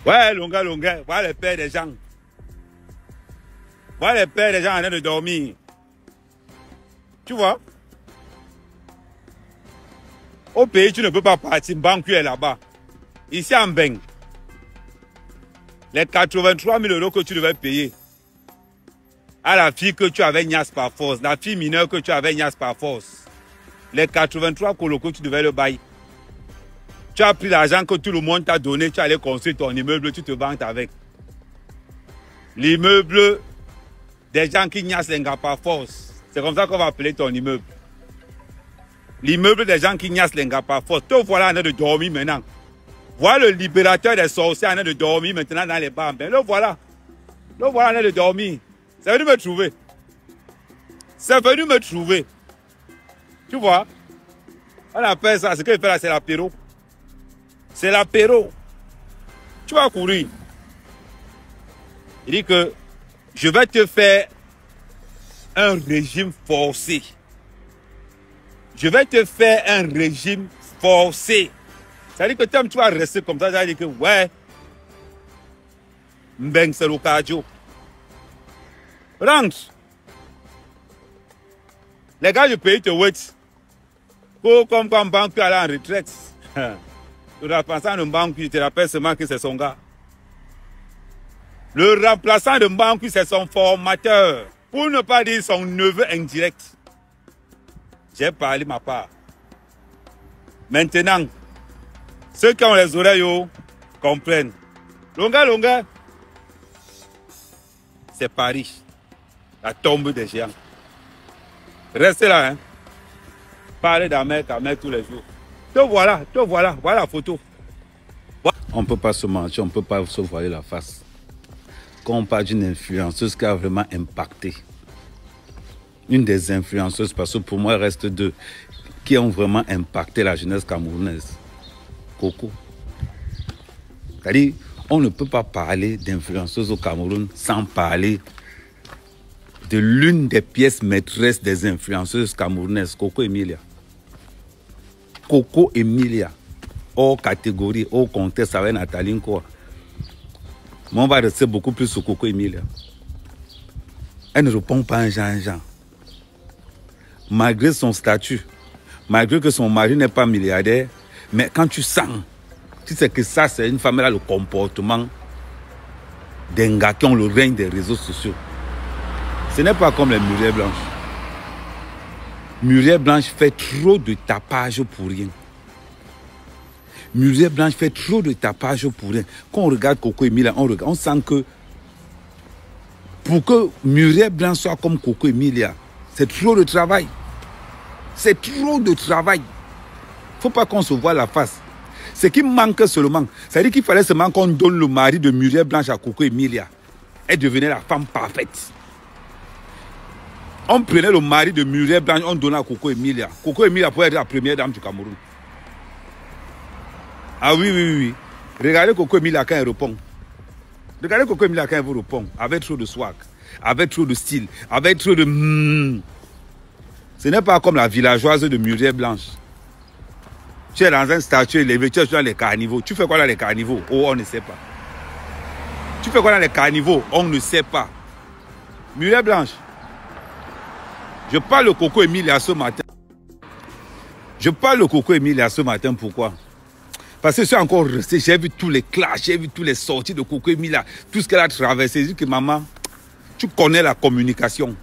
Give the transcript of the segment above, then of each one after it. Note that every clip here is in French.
Ouais, longueur. Voilà les pères des gens. Voilà les pères des gens en train de dormir. Tu vois? Au pays, tu ne peux pas partir. Banque est là-bas. Ici en Beng, les 83 000 € que tu devais payer à la fille que tu avais niasse par force, la fille mineure que tu avais niasse par force, les 83 colos que tu devais le bailler. Tu as pris l'argent que tout le monde t'a donné, tu allais construire ton immeuble, tu te vantes avec. L'immeuble des gens qui niassent les gars par force. C'est comme ça qu'on va appeler ton immeuble. L'immeuble des gens qui niassent les gars par force. Te voilà en train de dormir maintenant. Voilà le libérateur des sorciers en train de dormir maintenant dans les bars. Ben, le voilà. Le voilà en train de dormir. C'est venu me trouver. C'est venu me trouver. Tu vois? On appelle ça, ce qu'il fait là, c'est l'apéro. C'est l'apéro. Tu vas courir. Il dit que je vais te faire un régime forcé. Je vais te faire un régime forcé. Ça veut dire que tu vas rester comme ça. Ça veut dire que ouais, Mbeng c'est le cardio. Rentre. Les gars du pays te wait. Comme quand Banque allait en retraite. Le remplaçant de Banque, tu te rappelles seulement que c'est son gars. Le remplaçant de Banque, c'est son formateur. Pour ne pas dire son neveu indirect. J'ai parlé ma part. Maintenant, ceux qui ont les oreilles comprennent. Longa, c'est Paris. La tombe des géants. Restez là, hein. Parlez d'Amérique tous les jours. Te voilà, voilà la photo. On ne peut pas se mentir, on ne peut pas se voiler la face. Quand on parle d'une influenceuse qui a vraiment impacté, une des influenceuses, parce que pour moi, il reste deux, qui ont vraiment impacté la jeunesse camerounaise. Coco. C'est-à-dire, on ne peut pas parler d'influenceuse au Cameroun sans parler de l'une des pièces maîtresses des influenceuses camerounaises, Coco Emilia. Coco Emilia, hors catégorie, hors contexte avec Nathalie Nkoa. Mais on va rester beaucoup plus sur Coco Emilia. Elle ne répond pas un genre. Malgré son statut, malgré que son mari n'est pas milliardaire, mais quand tu sens, tu sais que ça, c'est une femme qui a le comportement d'un gars qui ont le règne des réseaux sociaux. Ce n'est pas comme les Muriel Blanche. Muriel Blanche fait trop de tapage pour rien. Muriel Blanche fait trop de tapage pour rien. Quand on regarde Coco Emilia, on sent que pour que Muriel Blanche soit comme Coco Emilia, c'est trop de travail. C'est trop de travail. Il ne faut pas qu'on se voie la face. Ce qui manque seulement, c'est-à-dire qu'il fallait seulement qu'on donne le mari de Muriel Blanche à Coco Emilia. Elle devenait la femme parfaite. On prenait le mari de Muriel Blanche, on donnait à Coco Emilia. Coco Emilia pourrait être la première dame du Cameroun. Ah oui. Regardez Coco Emilia quand elle répond. Regardez Coco Emilia quand elle vous répond. Avec trop de swag, avec trop de style, avec trop de... Ce n'est pas comme la villageoise de Muriel Blanche. Tu es dans un statut élevé, tu es dans les carnivaux. Tu fais quoi dans les carnivaux? Oh, on ne sait pas. Tu fais quoi dans les carnivaux? On ne sait pas. Muriel Blanche. Je parle de Coco Emilia ce matin. Pourquoi? Parce que je suis encore resté, j'ai vu tous les clashs, j'ai vu tous les sorties de Coco Emilia, tout ce qu'elle a traversé. Je dis que maman, tu connais la communication.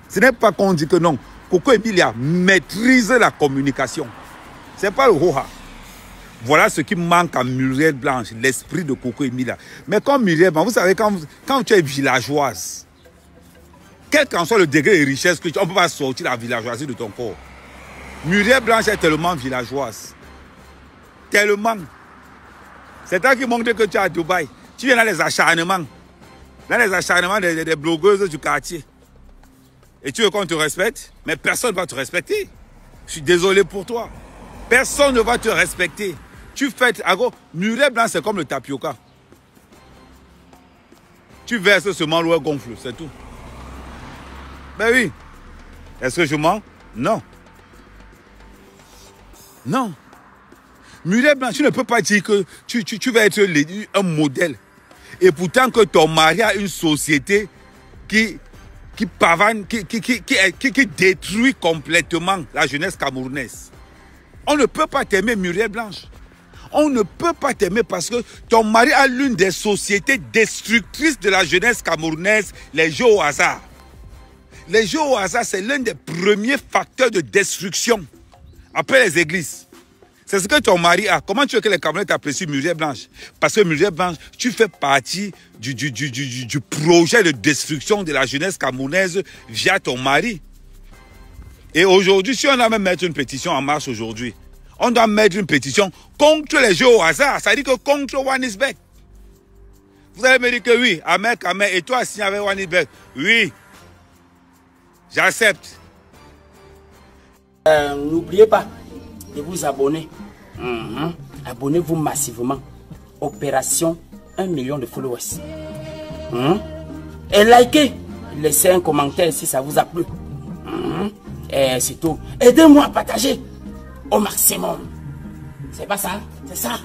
Ce n'est pas qu'on dit que non. Coco Emilia maîtrise la communication. Ce n'est pas le ho-ha. Voilà ce qui manque à Muriel Blanche, l'esprit de Coco Emilia. Mais comme Muriel Blanche, vous savez, quand tu es villageoise, quel qu'en soit le degré de richesse que tu as, on ne peut pas sortir la villageoisie de ton corps. Muriel Blanche est tellement villageoise. Tellement. C'est toi qui montre que tu es à Dubaï. Tu viens dans les acharnements. Dans les acharnements des blogueuses du quartier. Et tu veux qu'on te respecte? Mais personne ne va te respecter. Je suis désolé pour toi. Personne ne va te respecter. Tu fais... Muriel Blanche, c'est comme le tapioca. Tu verses seulement l'eau gonfle, c'est tout. Ben oui. Est-ce que je mens? Non. Non. Muriel Blanche, tu ne peux pas dire que tu vas être un modèle. Et pourtant que ton mari a une société qui pavane, qui détruit complètement la jeunesse camerounaise. On ne peut pas t'aimer, Muriel Blanche. On ne peut pas t'aimer parce que ton mari a l'une des sociétés destructrices de la jeunesse camerounaise, les jeux au hasard. Les jeux au hasard, c'est l'un des premiers facteurs de destruction après les églises. C'est ce que ton mari a. Comment tu veux que les Camerounais t'apprécient, Muriel Blanche? Parce que Muriel Blanche, tu fais partie du projet de destruction de la jeunesse camerounaise via ton mari. Et aujourd'hui, si on doit même mettre une pétition en marche aujourd'hui, on doit mettre une pétition contre les jeux au hasard. Ça dit que contre Wanisbeck. Vous allez me dire que oui, Ahmed Kamer, et toi signé avec Wanisbeck. Oui, j'accepte. N'oubliez pas de vous abonner. Abonnez-vous massivement. Opération 1 million de followers. Et likez. Laissez un commentaire si ça vous a plu. Et c'est tout. Aidez-moi à partager au maximum. C'est pas ça? C'est ça.